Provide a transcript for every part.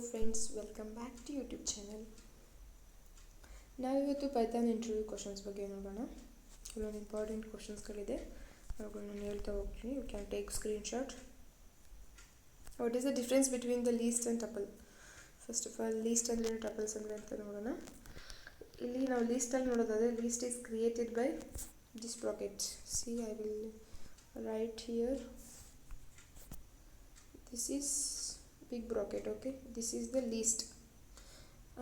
Friends, welcome back to YouTube channel. ನಾವಿವತ್ತು Python interview questions ಬಗ್ಗೆ ನೋಡೋಣ. ಕೆಲವೊಂದು ಇಂಪಾರ್ಟೆಂಟ್ ಕ್ವಶನ್ಸ್ಗಳಿದೆ, ಅವುಗಳನ್ನ ನಾನು ಹೇಳ್ತಾ ಹೋಗ್ತೀನಿ. You can take screenshot. What is the difference between the list and tuple? First of all, list ಅಂದರೆ ಟಪಲ್ಸ್ ಅಂದರೆ ಅಂತ ನೋಡೋಣ. ಇಲ್ಲಿ ನಾವು ಲೀಸ್ಟಲ್ಲಿ ನೋಡೋದಾದರೆ, list is created by this bracket. See, I will write here. This is big bracket, okay? This is the least,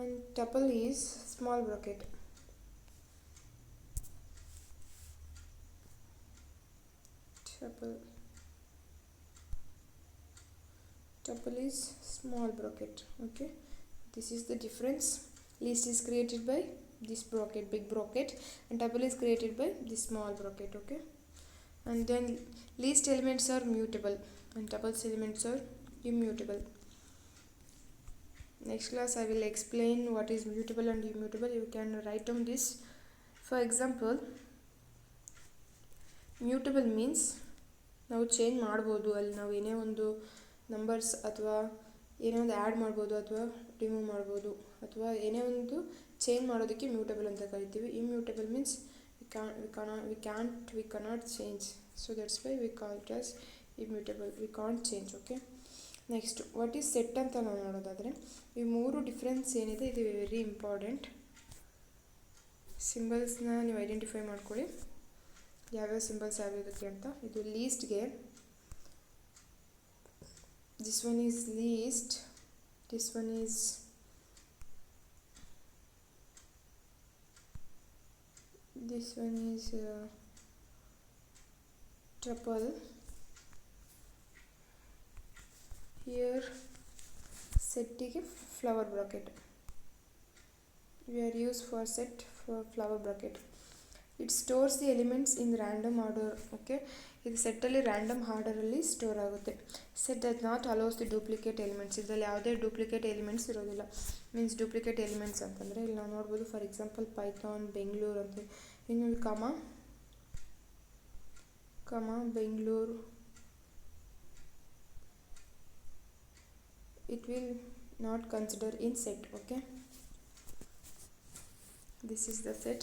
and tuple is small bracket. Tuple is small bracket, okay? This is the difference. Least is created by this bracket, big bracket, and tuple is created by this small bracket, okay? And then least elements are mutable and tuples elements are immutable. Next class I will explain what is mutable and immutable. You can write down this. For example, mutable means ನಾವು change ಮಾಡ್ಬೋದು. ಅಲ್ಲಿ ನಾವು ಏನೇ ಒಂದು numbers ಅಥವಾ ಏನೇ ಒಂದು add ಮಾಡ್ಬೋದು ಅಥವಾ ರಿಮೂವ್ ಮಾಡ್ಬೋದು, ಅಥವಾ ಏನೇ ಒಂದು ಚೇಂಜ್ ಮಾಡೋದಕ್ಕೆ ಮ್ಯೂಟಬಲ್ ಅಂತ ಕರಿತೀವಿ. Immutable means we cannot change, so that's why we call it as immutable. We can't change, okay? Next, what is set ಅಂತ ನಾವು ನೋಡೋದಾದರೆ, ಈ ಮೂರು ಡಿಫ್ರೆನ್ಸ್ ಏನಿದೆ ಇದು ವೆರಿ ಇಂಪಾರ್ಟೆಂಟ್. ಸಿಂಬಲ್ಸ್ನ ನೀವು ಐಡೆಂಟಿಫೈ ಮಾಡ್ಕೊಳ್ಳಿ, ಯಾವ್ಯಾವ ಸಿಂಬಲ್ಸ್ ಯಾವ್ಯಾವುದಕ್ಕೆ ಅಂತ. ಇದು ಲೀಸ್ಟ್ಗೆ this one is list, this one is tuple. Here ಸೆಟ್ಟಿಗೆ flower bracket. We are used for set for flower bracket. It stores the elements in random order, okay? ಇದು ಸೆಟ್ಟಲ್ಲಿ random ಆರ್ಡರಲ್ಲಿ store ಆಗುತ್ತೆ. Set does not allows the duplicate elements. ಇದರಲ್ಲಿ ಯಾವುದೇ duplicate elements ಇರೋದಿಲ್ಲ. Means duplicate elements ಅಂತಂದರೆ ಇಲ್ಲಿ ನಾವು ನೋಡ್ಬೋದು. For example, Python Bengaluru ಅಂತ, ಇನ್ನು ಕಮ Bengaluru, it will not consider in set, okay? This is the set.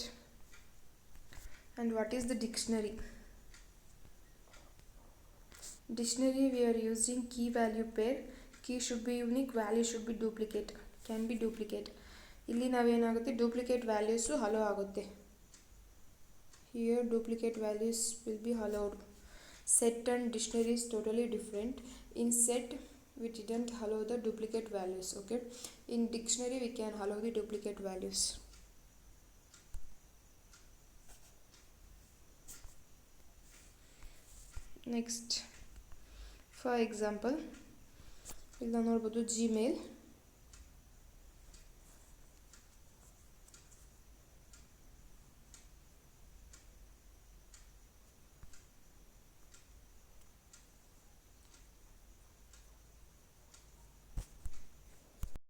And what is the dictionary? Dictionary, we are using key value pair. Key should be unique, value should be duplicate, can be duplicate. ಇಲ್ಲಿ ನಾವೇನಾಗುತ್ತೆ, duplicate values hello ಆಗುತ್ತೆ. Here duplicate values will be allowed. Set and dictionary is totally different. In set we didn't allow the duplicate values, okay? In dictionary we can allow the duplicate values. Next, for example, ಇಲ್ಲಿ ನಾವು ನೋಡ್ಬೋದು Gmail.